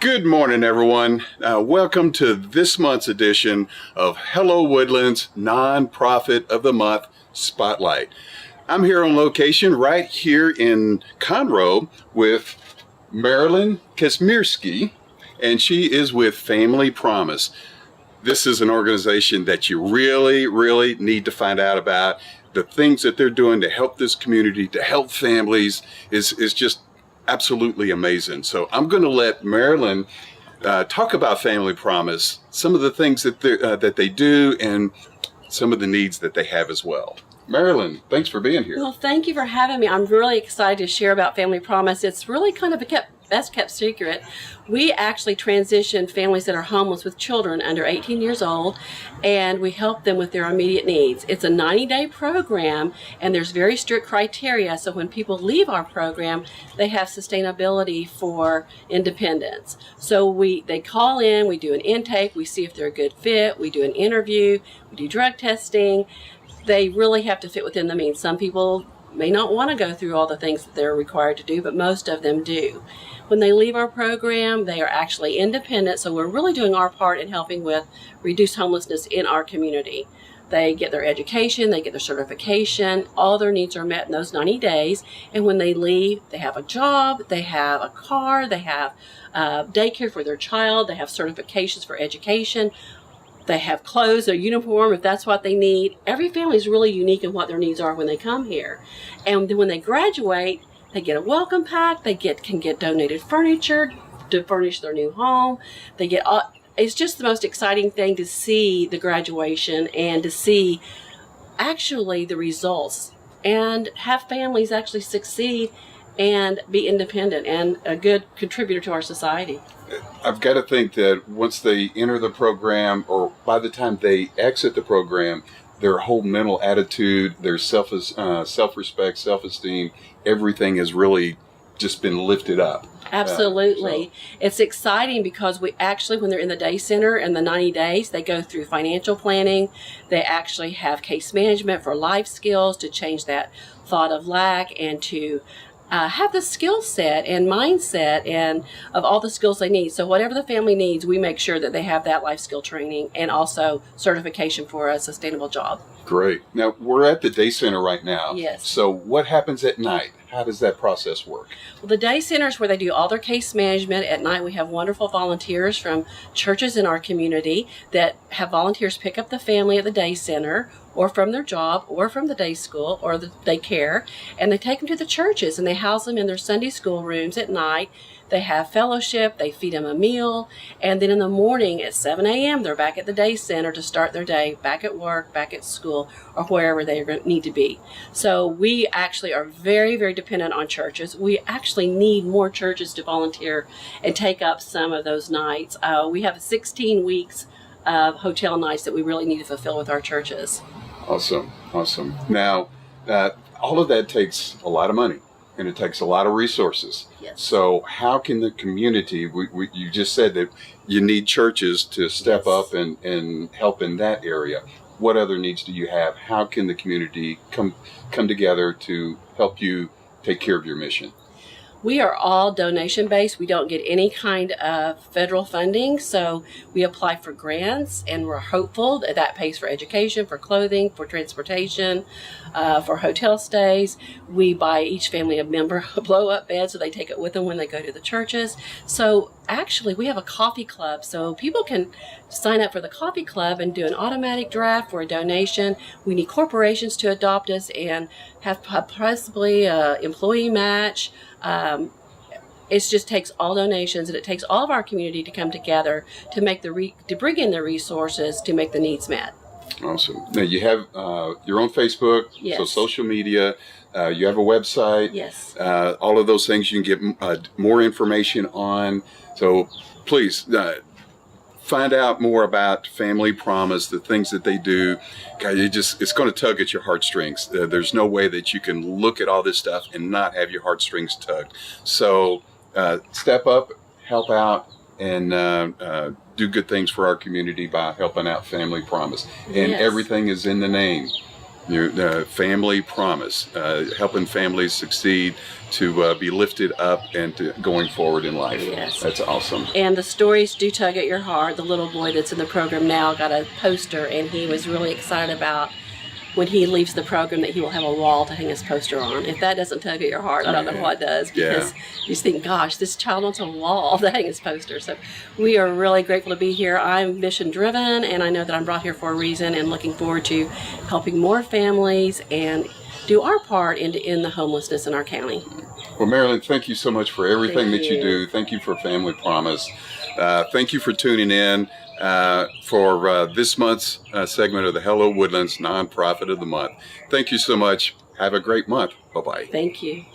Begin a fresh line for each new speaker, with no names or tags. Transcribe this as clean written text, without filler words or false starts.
Good morning, everyone. Welcome to this month's edition of Hello Woodlands Nonprofit of the Month Spotlight. I'm here on location right here in Conroe with Marilyn Kasmiersky, and she is with Family Promise. This is an organization that you really need to find out about. The things that they're doing to help this community, to help families is just absolutely amazing. So I'm going to let Marilyn talk about Family Promise, some of the things that they do, and some of the needs that they have as well. Marilyn, thanks for being here.
Well, thank you for having me. I'm really excited to share about Family Promise. It's really kind of a best kept secret. We actually transition families that are homeless with children under 18 years old, and we help them with their immediate needs. It's a 90-day program, and there's very strict criteria, so when people leave our program, they have sustainability for independence. So they call in, we do an intake, we see if they're a good fit, we do an interview, we do drug testing. They really have to fit within the means. Some people may not want to go through all the things that they're required to do, but most of them do. When they leave our program, they are actually independent, so we're really doing our part in helping with reduce homelessness in our community. They get their education, they get their certification, all their needs are met in those 90 days, and when they leave, they have a job, they have a car, they have daycare for their child, they have certifications for education, they have clothes or uniform if that's what they need. Every family is really unique in what their needs are when they come here. And then when they graduate, they get a welcome pack, they can get donated furniture to furnish their new home. It's just the most exciting thing to see the graduation and to see actually the results and have families actually succeed and be independent and a good contributor to our society.
I've got to think that once they enter the program, or by the time they exit the program, their whole mental attitude, their self-respect, self-esteem, everything has really just been lifted up.
Absolutely. It's exciting because we actually, when they're in the day center and the 90 days, they go through financial planning. They actually have case management for life skills to change that thought of lack and to have the skill set and mindset and of all the skills they need. So whatever the family needs, we make sure that they have that life skill training and also certification for a sustainable job.
Great. Now, we're at the day center right now.
Yes.
So what happens at night? How does that process work?
Well, the day center is where they do all their case management. At night, we have wonderful volunteers from churches in our community that have volunteers pick up the family at the day center or from their job or from the day school or the daycare, and they take them to the churches and they house them in their Sunday school rooms at night. They have fellowship, they feed them a meal, and then in the morning at 7 a.m. they're back at the day center to start their day, back at work, back at school, or wherever they need to be. So we actually are very dependent on churches. We actually need more churches to volunteer and take up some of those nights. We have 16 weeks of hotel nights that we really need to fulfill with our churches.
Awesome. Now, all of that takes a lot of money. And it takes a lot of resources.
Yes.
So how can the community, you just said that you need churches to step up and help in that area. What other needs do you have? How can the community come together to help you take care of your mission?
We are all donation based. We don't get any kind of federal funding, so we apply for grants, and we're hopeful that pays for education, for clothing, for transportation, for hotel stays. We buy each family a blow-up bed so they take it with them when they go to the churches. So actually, we have a coffee club, so people can sign up for the coffee club and do an automatic draft for a donation. We need corporations to adopt us and have possibly an employee match. It just takes all donations, and it takes all of our community to come together to make to bring in the resources to make the needs met.
Awesome. Now you have your own Facebook,
yes.
So social media. You have a website.
Yes.
All of those things you can get more information on. So please find out more about Family Promise, the things that they do. God, it's going to tug at your heartstrings. There's no way that you can look at all this stuff and not have your heartstrings tugged. So step up, help out, and do good things for our community by helping out Family Promise. And
yes.
everything is in the name. Your family promise, helping families succeed, to be lifted up and to going forward in life.
Yes.
That's awesome.
And the stories do tug at your heart. The little boy that's in the program now got a poster, and he was really excited about when he leaves the program that he will have a wall to hang his poster on. If that doesn't tug at your heart, I don't know what does, because you just think, gosh, this child wants a wall to hang his poster. So we are really grateful to be here. I'm mission driven, and I know that I'm brought here for a reason, and looking forward to helping more families and do our part in to end the homelessness in our county.
Well, Marilyn, thank you so much for everything
Thank
that you
you.
do. Thank you for Family Promise. Thank you for tuning in for this month's segment of the Hello Woodlands Nonprofit of the Month. Thank you so much. Have a great month. Bye-bye.
Thank you.